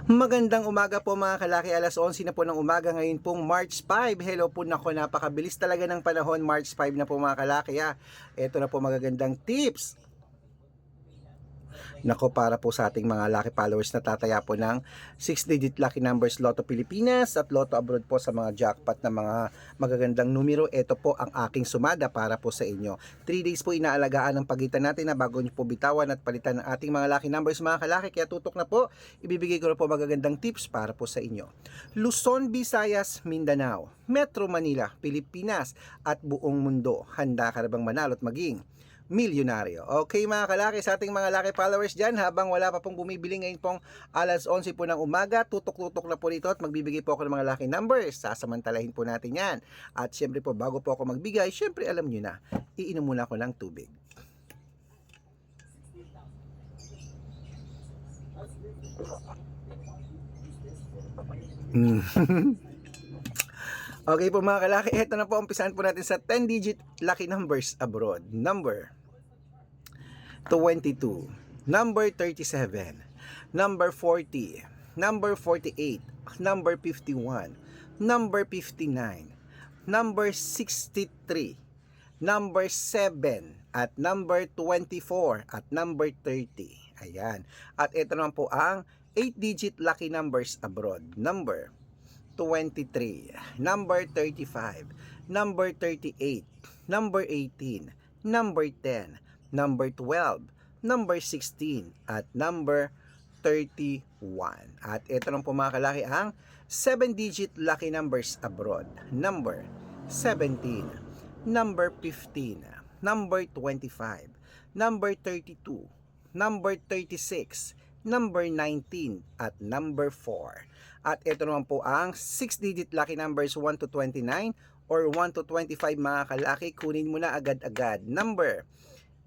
Magandang umaga po mga kalaki, alas 11 na po ng umaga ngayon pong March 5. Hello po, nako, napakabilis talaga ng panahon, March 5 na po mga kalaki ha. Ito na po magagandang tips. Nako, para po sa ating mga lucky followers na tataya po ng 6-digit lucky numbers Lotto Pilipinas at Lotto Abroad po sa mga jackpot na mga magagandang numero. Ito po ang aking sumada para po sa inyo. 3 days po inaalagaan ang pagitan natin na bago nyo po bitawan at palitan ng ating mga lucky numbers mga kalaki. Kaya tutok na po, ibibigay ko na po magagandang tips para po sa inyo. Luzon, Visayas, Mindanao, Metro Manila, Pilipinas at buong mundo. Handa ka na bang manalo at maging milyonaryo? Okay mga kalaki, sa ating mga lucky followers dyan, habang wala pa pong bumibili ngayon pong alas 11 po ng umaga, tutok-tutok na po dito at magbibigay po ako ng mga lucky numbers. Sasamantalahin po natin yan. At syempre po, bago po ako magbigay, syempre alam nyo na, iinom muna ako ng tubig. Okay po mga kalaki, ito na po, umpisahan po natin sa 10-digit lucky numbers abroad. Number 22, number 37, number 40, number 48, number 51, number 59, number 63, number 7, at number 24, at number 30. Ayan. At ito naman po ang 8-digit lucky numbers abroad. Number 23, number 35, number 38, number 18, number 10, number 12, number 16, at number 31. At ito lang po mga kalaki ang 7-digit lucky numbers abroad. Number 17, number 15, number 25, number 32, number 36, number 19, at number 4. At ito naman po ang 6-digit lucky numbers 1 to 29 or 1 to 25 mga kalaki. Kunin mo na agad-agad. Number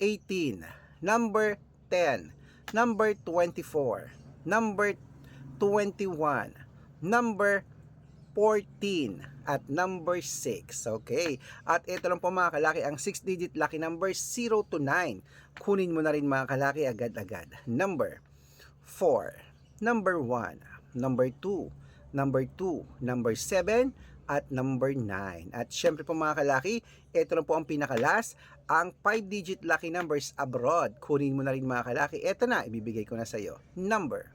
18, number 10, number 24, number 21, number 14, at number 6. Okay. At ito lang po mga kalaki ang 6-digit lucky numbers 0 to 9. Kunin mo na rin mga kalaki agad-agad. Number 4, number 1, number 2, number 2, number 7, at number 9. At syempre po mga kalaki, ito lang po ang pinakalas, ang 5-digit lucky numbers abroad. Kunin mo na rin mga kalaki. Ito na, ibibigay ko na sa iyo. Number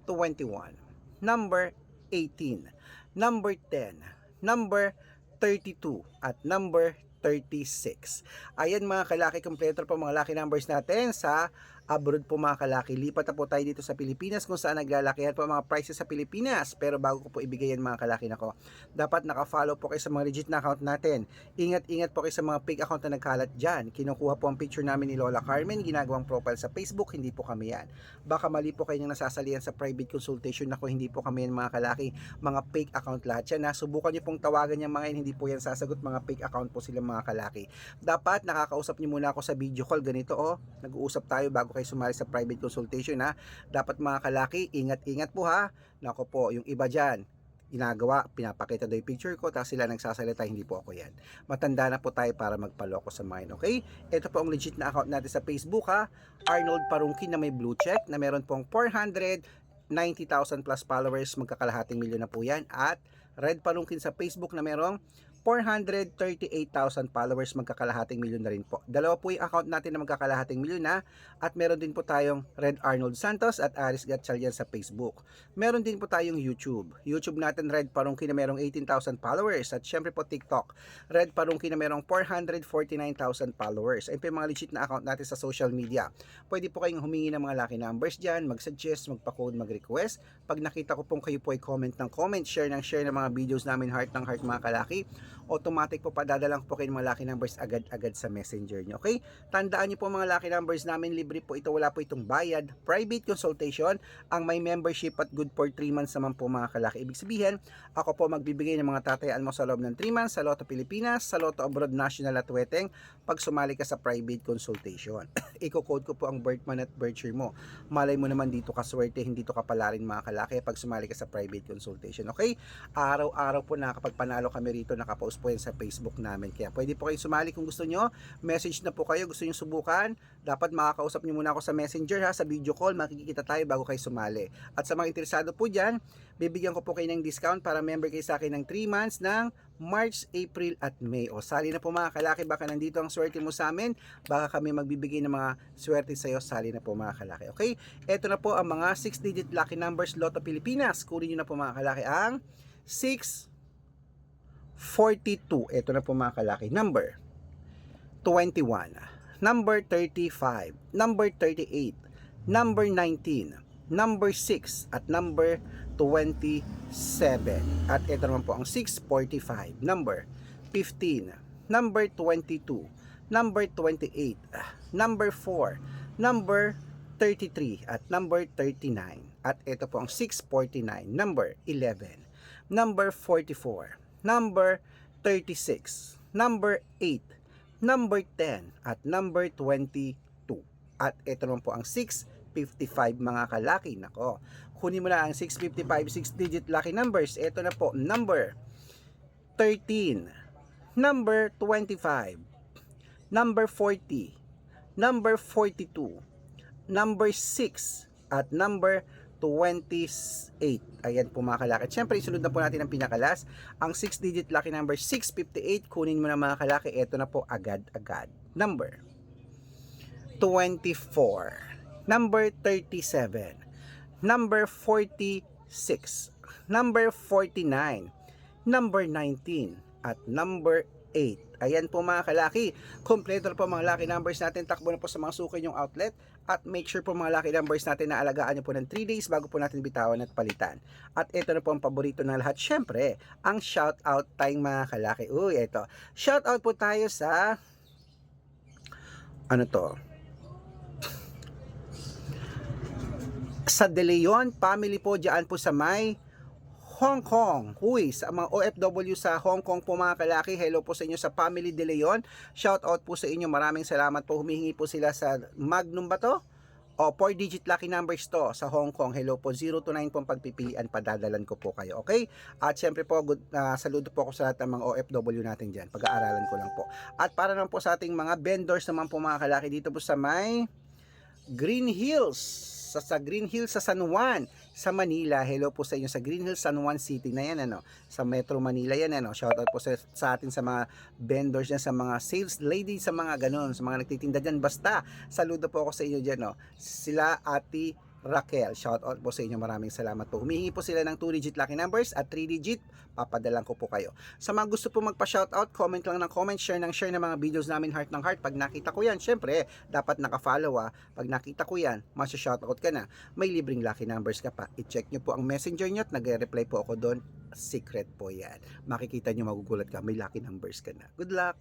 21, number 18, number 10, number 32, at number 36. Ayan mga kalaki, kompleto po mga lucky numbers natin sa abroad po mga kalaki. Lipat na po tayo dito sa Pilipinas kung saan naglalakihan po mga prices sa Pilipinas. Pero bago ko po ibigay yan mga kalaki, nako, dapat naka-follow po kayo sa mga legit na account natin. Ingat-ingat po kayo sa mga fake account na nagkalat dyan. Kinukuha po ang picture namin ni Lola Carmen, ginagawang profile sa Facebook, hindi po kami yan. Baka mali po kayo nang nasasalihan sa private consultation, nako, hindi po kami yan mga kalaki. Mga fake account lahat yan. Subukan nyo pong tawagan yung mga yan, hindi po yan sasagot, mga fake account po sila mga kalaki. Dapat nakakausap nyo muna ako sa video call, ganito nag-uusap tayo bago kayo sumali sa private consultation Dapat mga kalaki, ingat-ingat po Nako po, yung iba dyan, ginagawa, pinapakita daw yung picture ko, tapos sila nagsasalita, hindi po ako yan. Matanda na po tayo para magpaloko sa mind, okay? Ito po ang legit na account natin sa Facebook Arnold Parungkin na may blue check, na meron pong 490,000 plus followers, magkakalahating milyon na po yan. At Red Parungkin sa Facebook na merong 438,000 followers, magkakalahating milyon na rin po. Dalawa po yung account natin na magkakalahating milyon at meron din po tayong Red Arnold Santos at Aris Gatchalian sa Facebook. Meron din po tayong YouTube natin, Red Parungkin na merong 18,000 followers. At syempre po TikTok, Red Parungkin na merong 449,000 followers. Ayun po yung mga legit na account natin sa social media. Pwede po kayong humingi ng mga lucky numbers dyan, mag-suggest, magpa-code, mag-request. Pag nakita ko pong kayo po ay comment ng comment, share ng mga videos namin, heart ng heart mga kalaki, automatic po padadalang po kayo ng mga lucky numbers agad-agad sa messenger nyo. Okay? Tandaan nyo po mga lucky numbers namin, libre po ito, wala po itong bayad. Private consultation, ang may membership at good for 3 months naman po mga kalaki. Ibig sabihin, ako po magbibigay ng mga tatayaan mo sa loob ng 3 months sa Lotto Pilipinas, sa Lotto Abroad National at Weteng pag sumali ka sa private consultation. Iko-code ko po ang birth month at birth year mo. Malay mo naman dito ka swerte, hindi to kapala rin mga kalaki pag sumali ka sa private consultation. Okay? Araw-araw po nakakapagpanalo kami rito, nakapost po yan sa Facebook namin. Kaya pwede po kayo sumali kung gusto nyo. Message na po kayo, gusto nyo subukan. Dapat makakausap nyo muna ako sa Messenger ha, sa video call. Makikita tayo bago kayo sumali. At sa mga interesado po dyan, bibigyan ko po kayo ng discount para member kayo sa akin ng 3 months ng March, April at May. O sali na po mga kalaki, baka nandito ang swerte mo sa amin. Baka kami magbibigay ng mga swerte sa iyo. Sali na po mga kalaki. Okay? Ito na po ang mga 6-digit lucky numbers Lotto Pilipinas. Kunin nyo na po mga kalaki ang 642. Ito na po mga kalaki. Number 21. Number 35. Number 38. Number 19. Number 6. At number 27. At ito naman po ang 645. Number 15. Number 22. Number 28. Number 4. Number 33. At number 39. At ito po ang 649. Number 11. Number 44. Number 36. Number 8. Number 10. At number 22. At ito naman po ang 655 mga kalaki. Nako, kunin mo na ang 655 6-digit lucky numbers. Ito na po, number 13, number 25, number 40, number 42, number 6, at number 28. Ayan po mga kalaki. Siyempre, isunod na po natin ang pinakalas. Ang 6-digit lucky number 658. Kunin mo na mga kalaki. Ito na po agad-agad. Number 24. Number 37. Number 46. Number 49. Number 19. At number 8. Ayan po mga kalaki. Kompleto na po mga lucky numbers natin. Takbo na po sa mga suki yung outlet. At make sure po mga lucky numbers natin na alagaan nyo po ng 3 days bago po natin bitawan at palitan. At ito na po ang paborito ng lahat. Syempre, ang shoutout time mga kalaki. Uy, ito. Shoutout po tayo sa ano to? Sa De Leon family po, dyan po sa may Hong Kong. Uy, sa mga OFW sa Hong Kong po mga kalaki, hello po sa inyo sa family De Leon. Shout out po sa inyo, maraming salamat po. Humihingi po sila sa Magnum ba to? O 4-digit lucky numbers to sa Hong Kong. Hello po, 0 to 9 po ang pagpipilian, padadalan ko po kayo. Okay? At syempre po, saludo po ako sa lahat ng mga OFW natin dyan. Pag-aaralan ko lang po. At para naman po sa ating mga vendors naman po mga kalaki, dito po sa may Green Hills. Sa Green Hills sa San Juan, sa Manila. Hello po sa inyo sa Green Hills, San Juan City na yan, ano, sa Metro Manila yan, ano. Shoutout po sa atin sa mga vendors dyan, sa mga sales lady, sa mga ganon, sa mga nagtitinda dyan. Basta, saludo po ako sa inyo dyan, no. Sila Ate Raquel, shoutout po sa inyo, maraming salamat po. Humihingi po sila ng 2-digit lucky numbers at 3-digit, papadalan ko po kayo. Sa mga gusto po magpa-shoutout, comment lang ng comment, share ng mga videos namin, heart ng heart. Pag nakita ko yan, syempre, dapat naka-follow Pag nakita ko yan, masya-shoutout ka na, may libreng lucky numbers ka pa. I-check nyo po ang messenger nyo at nag-reply po ako doon. Secret po yan. Makikita nyo, magugulat ka, may lucky numbers ka na. Good luck!